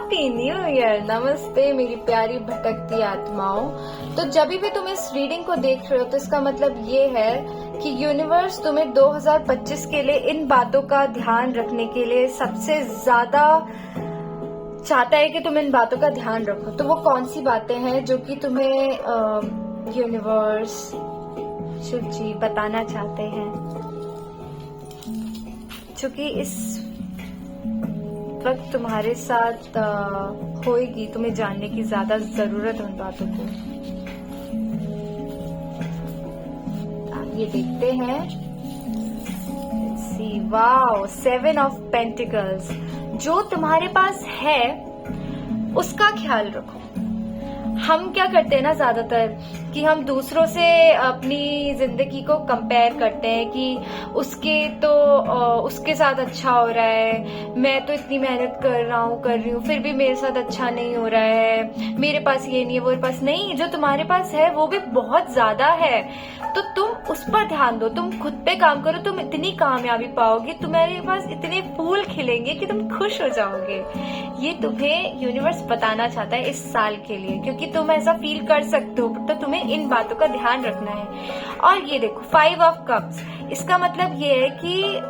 Happy new year. नमस्ते मेरी प्यारी भटकती आत्माओं। तो जब भी तुम इस रीडिंग को देख रहे हो तो इसका मतलब ये है कि यूनिवर्स तुम्हें 2025 के लिए इन बातों का ध्यान रखने के लिए सबसे ज्यादा चाहता है कि तुम इन बातों का ध्यान रखो। तो वो कौन सी बातें हैं जो कि तुम्हें यूनिवर्स शिव जी बताना चाहते हैं, क्योंकि इस वक्त तुम्हारे साथ होएगी, तुम्हें जानने की ज्यादा जरूरत है उन बातों को। ये देखते हैं। सी वाओ, 7 ऑफ पेंटिकल्स। जो तुम्हारे पास है उसका ख्याल रखो। हम क्या करते हैं ना ज्यादातर कि हम दूसरों से अपनी जिंदगी को कंपेयर करते हैं कि उसके साथ अच्छा हो रहा है, मैं तो इतनी मेहनत कर रही हूँ फिर भी मेरे साथ अच्छा नहीं हो रहा है, मेरे पास ये नहीं है, वो पास नहीं। जो तुम्हारे पास है वो भी बहुत ज्यादा है, तो तुम उस पर ध्यान दो, तुम खुद पे काम करो, तुम इतनी कामयाबी पाओगे, तुम्हारे पास इतने फूल खिलेंगे कि तुम खुश हो जाओगे। ये तुम्हें यूनिवर्स बताना चाहता है इस साल के लिए, क्योंकि तुम ऐसा फील कर सकते हो। तो तुम्हें इन बातों का ध्यान रखना है। और ये देखो 5 ऑफ कप्स, इसका मतलब ये है कि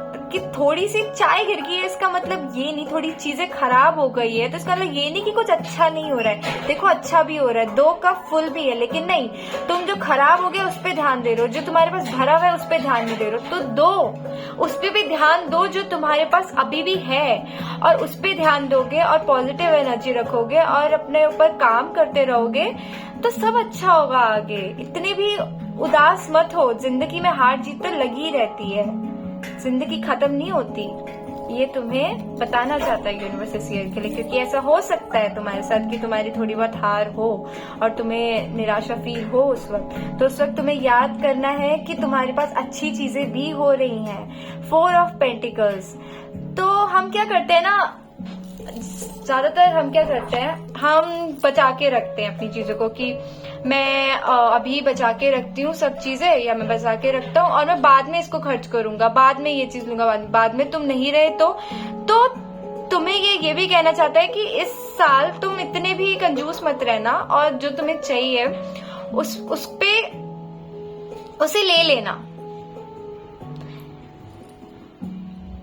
थोड़ी सी चाय गिर गई है, इसका मतलब ये नहीं थोड़ी चीजें खराब हो गई है, तो इसका मतलब ये नहीं कि कुछ अच्छा नहीं हो रहा है। देखो अच्छा भी हो रहा है, 2 कप फुल भी है, लेकिन नहीं, तुम जो खराब हो गया उस पर ध्यान दे रहे हो, जो तुम्हारे पास भरा हुआ है उस पर ध्यान नहीं दे रहे हो। तो दो, उस पर भी ध्यान दो जो तुम्हारे पास अभी भी है, और उस पर ध्यान दोगे और पॉजिटिव एनर्जी रखोगे और अपने ऊपर काम करते रहोगे तो सब अच्छा होगा आगे। इतने भी उदास मत हो, जिंदगी में हार जीत तो लगी रहती है, जिंदगी खत्म नहीं होती। ये तुम्हें बताना चाहता है यूनिवर्स इस ईयर के लिए, क्योंकि ऐसा हो सकता है तुम्हारे साथ कि तुम्हारी थोड़ी बहुत हार हो और तुम्हें निराशा फील हो उस वक्त। तो उस वक्त तुम्हें याद करना है कि तुम्हारे पास अच्छी चीजें भी हो रही हैं। 4 ऑफ पेंटिकल्स। तो हम क्या करते हैं ना, ज्यादातर हम क्या करते हैं, हम बचा के रखते हैं अपनी चीजों को कि मैं अभी बचा के रखती हूँ सब चीजें, या मैं बचा के रखता हूँ और मैं बाद में इसको खर्च करूंगा, बाद में ये चीज लूंगा, बाद में तुम नहीं रहे तो तुम्हें ये भी कहना चाहता है कि इस साल तुम इतने भी कंजूस मत रहना, और जो तुम्हें चाहिए उसे ले लेना।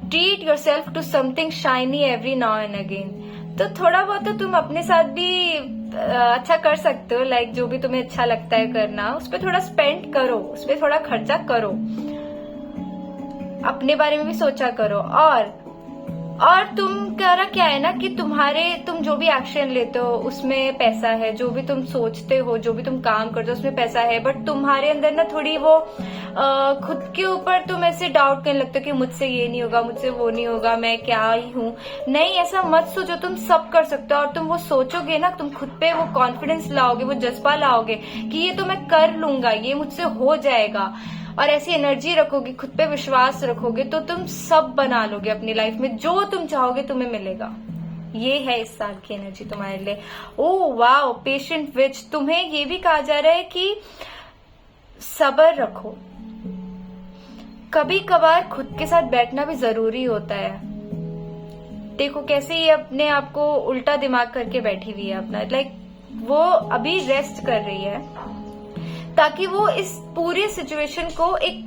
Treat yourself to something shiny every now and again. तो थोड़ा बहुत तो तुम अपने साथ भी अच्छा कर सकते हो, लाइक जो भी तुम्हें अच्छा लगता है करना, उस पर थोड़ा स्पेंड करो, उस पर थोड़ा खर्चा करो, अपने बारे में भी सोचा करो। और तुम क्या है ना कि तुम जो भी एक्शन लेते हो उसमें पैसा है, जो भी तुम सोचते हो, जो भी तुम काम करते हो उसमें पैसा है, बट तुम्हारे अंदर ना थोड़ी वो खुद के ऊपर तुम ऐसे डाउट करने लगते हो कि मुझसे ये नहीं होगा, मुझसे वो नहीं होगा, मैं क्या ही हूँ। नहीं, ऐसा मत सोचो, तुम सब कर सकते हो। और तुम वो सोचोगे ना, तुम खुद पे वो कॉन्फिडेंस लाओगे, वो जज्बा लाओगे कि ये तो मैं कर लूंगा, ये मुझसे हो जाएगा, और ऐसी एनर्जी रखोगे, खुद पे विश्वास रखोगे, तो तुम सब बना लोगे अपनी लाइफ में, जो तुम चाहोगे तुम्हें मिलेगा। ये है इस साल की एनर्जी तुम्हारे लिए। ओह वाओ, पेशेंट विच। तुम्हें ये भी कहा जा रहा है कि सब्र रखो, कभी कभार खुद के साथ बैठना भी जरूरी होता है। देखो कैसे ये अपने आप को उल्टा दिमाग करके बैठी हुई है अपना, लाइक वो अभी रेस्ट कर रही है ताकि वो इस पूरे सिचुएशन को एक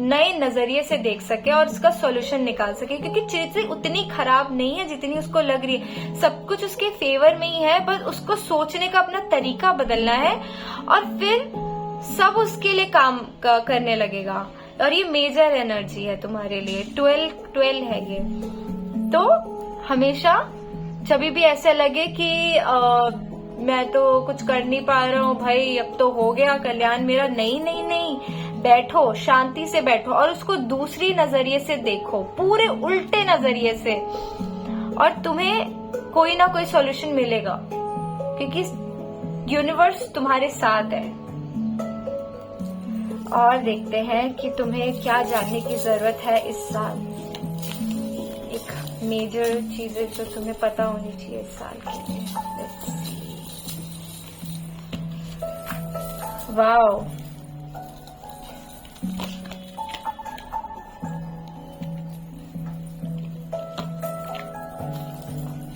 नए नजरिए से देख सके और उसका सॉल्यूशन निकाल सके, क्योंकि चीजें उतनी खराब नहीं है जितनी उसको लग रही है। सब कुछ उसके फेवर में ही है, बस उसको सोचने का अपना तरीका बदलना है और फिर सब उसके लिए काम करने लगेगा। और ये मेजर एनर्जी है तुम्हारे लिए, 12 है ये। तो हमेशा जब भी ऐसा लगे कि मैं तो कुछ कर नहीं पा रहा हूँ भाई, अब तो हो गया कल्याण मेरा, नहीं नहीं नहीं, बैठो, शांति से बैठो और उसको दूसरी नजरिए से देखो, पूरे उल्टे नजरिए से, और तुम्हें कोई ना कोई सॉल्यूशन मिलेगा, क्योंकि यूनिवर्स तुम्हारे साथ है। और देखते हैं कि तुम्हें क्या जानने की जरूरत है इस साल, एक मेजर चीजें जो तुम्हें पता होनी चाहिए इस साल के लिए। वाओ,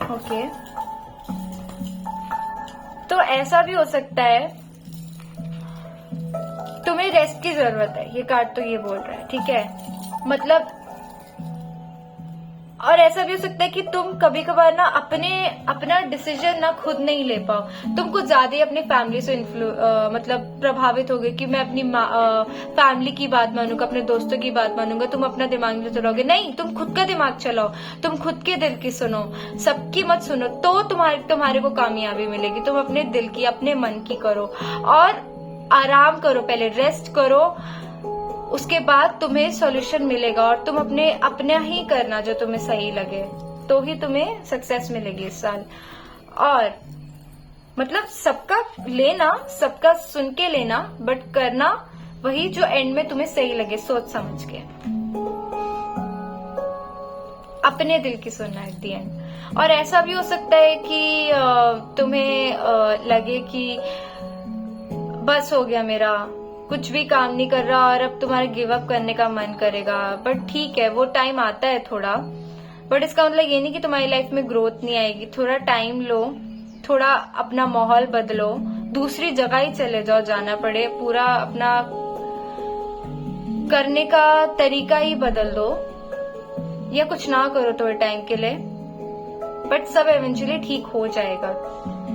ओके, तो ऐसा भी हो सकता है तुम्हें रेस्ट की जरूरत है, ये कार्ड तो ये बोल रहा है, ठीक है। मतलब और ऐसा भी हो सकता है कि तुम कभी कभार ना अपना डिसीजन ना खुद नहीं ले पाओ, तुम कुछ ज्यादा ही अपनी फैमिली से मतलब प्रभावित हो गए कि मैं अपनी फैमिली की बात मानूंगा, अपने दोस्तों की बात मानूंगा, तुम अपना दिमाग नहीं चलाओगे। नहीं, तुम खुद का दिमाग चलाओ, तुम खुद के दिल की सुनो, सबकी मत सुनो, तो तुम्हारे को कामयाबी मिलेगी। तुम अपने दिल की, अपने मन की करो और आराम करो, पहले रेस्ट करो, उसके बाद तुम्हें सॉल्यूशन मिलेगा। और तुम अपना ही करना जो तुम्हें सही लगे, तो ही तुम्हें सक्सेस मिलेगी इस साल। और मतलब सबका लेना, सबका सुन के लेना, बट करना वही जो एंड में तुम्हें सही लगे, सोच समझ के, अपने दिल की सुनना एट द एंड। और ऐसा भी हो सकता है कि तुम्हें लगे कि बस हो गया, मेरा कुछ भी काम नहीं कर रहा और अब तुम्हारा गिव अप करने का मन करेगा। बट ठीक है, वो टाइम आता है थोड़ा, बट इसका मतलब ये नहीं कि तुम्हारी लाइफ में ग्रोथ नहीं आएगी। थोड़ा टाइम लो, थोड़ा अपना माहौल बदलो, दूसरी जगह ही चले जाओ, जाना पड़े, पूरा अपना करने का तरीका ही बदल दो, या कुछ ना करो थोड़े टाइम के लिए, बट सब एवेंचुअली ठीक हो जाएगा।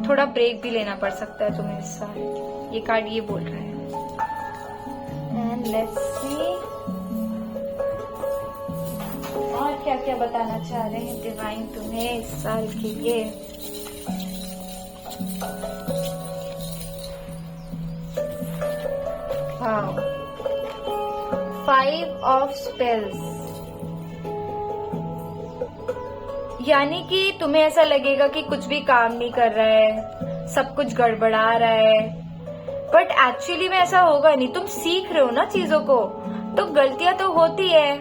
थोड़ा ब्रेक भी लेना पड़ सकता है तुम्हें इस साल, ये कार्ड ये बोल रहा है। एंड लेट्स सी और क्या क्या बताना चाह रहे हैं डिवाइन तुम्हें इस साल के लिए। हाँ, 5 ऑफ स्पेल्स, यानी कि तुम्हें ऐसा लगेगा कि कुछ भी काम नहीं कर रहा है, सब कुछ गड़बड़ा रहा है, बट एक्चुअली में ऐसा होगा नहीं। तुम सीख रहे हो ना चीजों को, तो गलतियां तो होती है,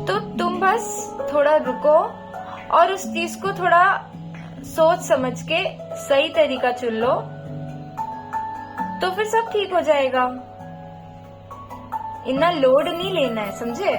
तो तुम बस थोड़ा रुको और उस चीज को थोड़ा सोच समझ के सही तरीका चुन लो, तो फिर सब ठीक हो जाएगा। इतना लोड नहीं लेना है, समझे।